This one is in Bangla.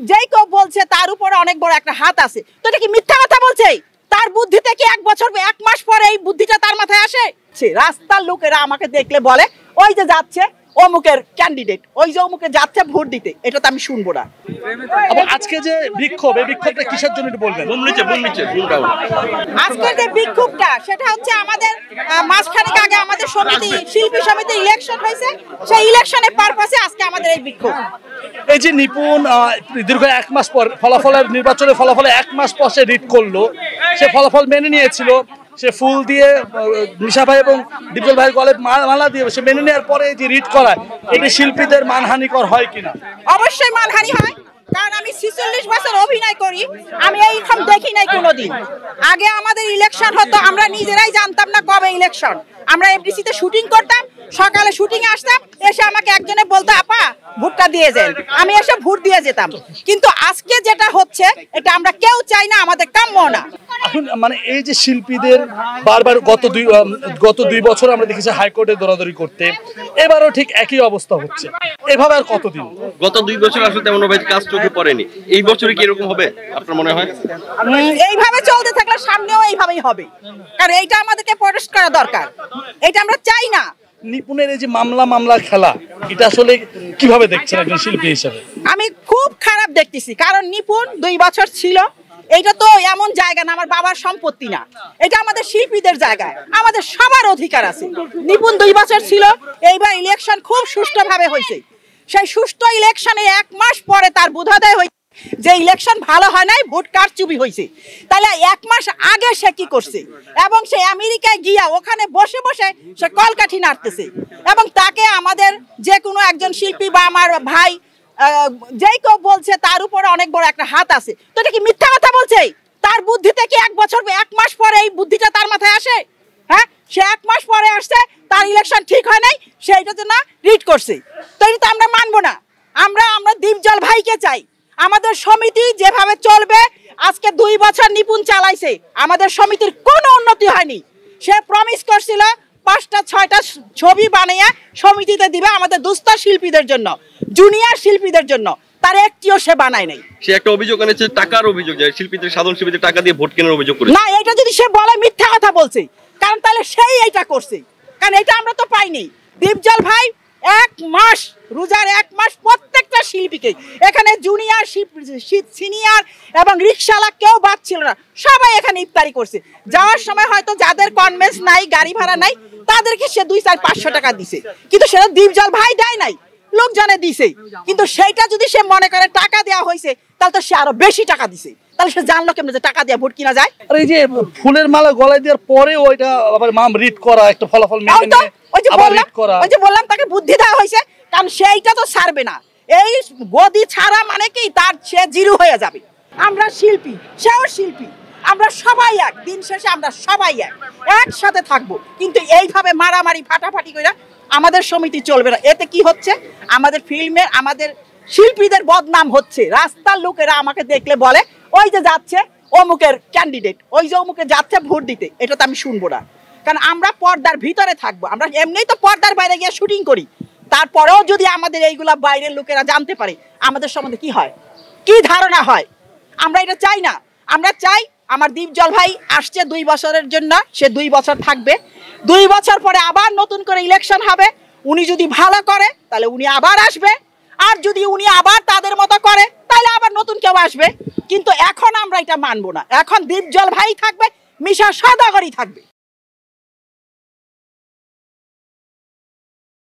যেই কেউ বলছে তার উপরে অনেক বড় একটা হাত আছে, তো এটা কি মিথ্যা কথা বলছে? তার বুদ্ধিতে কি 1 বছর 1 মাস পরে এই বুদ্ধিটা তার মাথায় আসে? রাস্তার লোকেরা আমাকে দেখলে বলে ওই যে যাচ্ছে অমুকের ক্যান্ডিডেট, ওই যে অমুকে যাচ্ছে ভোট দিতে, এটা তো আমি শুনবো না। আজকে যে বিক্ষোভ, এই বিক্ষোভটা কিসের জন্য একটু বলবেন? আজকের যে বিক্ষোভটা সেটা হচ্ছে আমাদের মাসখানেক আগে আমাদের সমিতি, শিল্পী সমিতি ইলেকশন হয়েছে, সেই ইলেকশনের পারপাসে আজকে আমাদের এই বিক্ষোভ। এই যে নিপুণ দীর্ঘ 1 মাস পর নির্বাচনের ফলাফলে 1 মাস পর সে রিট করলো, সে ফলাফল মেনে নিয়েছিল, সে ফুল দিয়ে নিশা ভাই এবং দীপজল ভাইয়ের গলে মালা দিয়ে সে মেনে নেওয়ার পরে যে রিট করায়, এটি শিল্পীদের মানহানিকর হয় কিনা? অবশ্যই মানহানি হয়, কারণ আমি 46 বছর অভিনয় করি, আমি এইরকম দেখি নাই কোনোদিন। আগে আমাদের ইলেকশন হতো, আমরা নিজেরাই জানতাম না কবে ইলেকশন। আমরা এফডিসিতে শুটিং করতাম, সকালে শুটিং আসতাম, এসে আমাকে একজনে বলতো আপা ভোটটা দিয়ে যান, আমি এসে ভোট দিয়ে যেতাম। কিন্তু আজকে যেটা হচ্ছে এটা আমরা কেউ চাই না, আমাদের কাম্য না। এখন মানে এই যে শিল্পীদের বারবার গত 2 বছর আমরা দেখেছি হাইকোর্টে দৌড়াদৌড়ি করতে, এবারও ঠিক একই অবস্থা হচ্ছে। এভাবে আর কতদিন? গত 2 বছর আসলে তেমন কাজ চোখে পড়েনি, এই বছরে কি এরকম হবে আপনার মনে হয়? এইভাবে চলতে থাকলে সামনেও এইভাবেই হবে, কারণ এইটা আমাদেরকে প্রটেস্ট করা দরকার, এটা আমরা চাই না। নিপুণের এই যে মামলা খেলা, এটা আসলে কিভাবে দেখছেন একজন শিল্পী হিসেবে? আমি খুব খারাপ দেখতেছি, কারণ নিপুণ 2 বছর ছিল, এইটা তো এমন জায়গা না আমার বাবার সম্পত্তি না, এটা আমাদের শিল্পীদের জায়গা, আমাদের সবার অধিকার আছে। নিপুণ 2 বছর ছিল, এইবার ইলেকশন খুব সুষ্ঠুভাবে হয়েছে, সেই সুষ্ঠু ইলেকশনে 1 মাস পরে তার বোধোদয় হয়েছে যে ইলেকশন ভালো হয় নাই, ভোট কারচুপি হয়েছে। তাহলে 1 মাস আগে সে কি করছে, এবং সে আমেরিকায় গিয়া ওখানে বসে বসে সে কলকাঠি নাড়তেছে, এবং তাকে আমাদের যে কোনো একজন শিল্পী বা আমার ভাই যেই কেউ বলছে তার উপরে অনেক বড় একটা হাত আছে, তো এটা কি মিথ্যা কথা বলছে? তার বুদ্ধিতে কি 1 বছর 1 মাস পরে এই বুদ্ধিটা তার মাথায় আসে? হ্যাঁ, সে 1 মাস পরে আসছে, তার ইলেকশন ঠিক হয় নাই, সে এটাতে না রিট করছে, তো এটা তো আমরা মানবো না। আমরা দীপজল ভাইকে চাই, আমাদের সমিতি যেভাবে চলবে। আজকে 2 বছর নিপুণ চালাইছে, আমাদের সমিতির কোনো উন্নতি হয়নি। সে প্রমিস করছিল 5টা 6টা ছবি বানিয়ে সমিতিতে দিবে আমাদের দুস্থ শিল্পীদের জন্য, জুনিয়র শিল্পীদের জন্য, তার একটিও সে বানায় নাই। সে একটা অভিযোগ এনেছে, টাকার অভিযোগ, যে শিল্পীদের, সাধারণ শিল্পীদের টাকা দিয়ে ভোট কেনার অভিযোগ করেছে। না, এটা যদি সে বলে মিথ্যা কথা বলছে, কারণ তাহলে সেই এইটা করছে, কারণ এটা আমরা তো পাইনি। দীপজল ভাই 1 মাস, রোজার 1 মাস প্রত্যেকটা শিল্পীকে, এখানে জুনিয়র সিনিয়র এবং রিক্সাওয়ালা কেউ বাদ ছিল না, সবাই এখানে ইফতারি করছে। যাওয়ার সময় হয়তো যাদের কনভেন্স নাই, গাড়ি ভাড়া নাই, তাদেরকে সে 200-500 টাকা দিছে, কিন্তু সেটা দীপজল ভাই দেয় নাই, লোকজনে দিছে। কিন্তু সেইটা যদি সে মনে করে টাকা দেওয়া হয়েছে, তাহলে তো সে আরো বেশি টাকা দিছে, তাহলে সে জানলো কেমন যে টাকা দিয়ে ভোট কিনা যায়। আর এই যে ফুলের মালা গলায় দেওয়ার পরে ওইটা আবার রিট করা, একটা ফলাফল মেনে নিয়ে আবার রিট করা, ওই যে বললাম তাকে বুদ্ধি দেওয়া হয়েছে, কারণ সেইটা তো ছাড়বে না। এই গদি ছাড়া মানে কি তার সে জিরো হয়ে যাবে। আমরা শিল্পী, সেও শিল্পী, আমরা সবাই এক, দিন শেষে আমরা সবাই একসাথে থাকবো। কিন্তু এইভাবে মারামারি ফাটাফাটি করে আমাদের সমিতি চলবে না। এতে কি হচ্ছে, আমাদের ফিল্মে আমাদের শিল্পীদের বদনাম হচ্ছে। রাস্তার লোকেরা আমাকে দেখলে বলে ওই যে যাচ্ছে অমুকের ক্যান্ডিডেট, ওই যে অমুকে যাচ্ছে ভোট দিতে, এটা তো আমি শুনবো না। কারণ আমরা পর্দার ভিতরে থাকবো, আমরা এমনিই তো পর্দার বাইরে গিয়ে শুটিং করি, তারপরেও যদি আমাদের এইগুলা বাইরের লোকেরা জানতে পারে আমাদের সম্বন্ধে কি হয়, কি ধারণা হয়, আমরা এটা চাই না। আমরা চাই আমার দীপজল ভাই আসছে 2 বছরের জন্য, সে 2 বছর থাকবে, 2 বছর পরে আবার নতুন করে ইলেকশন হবে। উনি যদি ভালো করে তাহলে উনি আবার আসবে, আর যদি উনি আবার তাদের মতো করে তাহলে আবার নতুন কেউ আসবে। কিন্তু এখন আমরা এটা মানবো না, এখন দীপজল ভাই থাকবে, মিশা সওদাগরই থাকবে।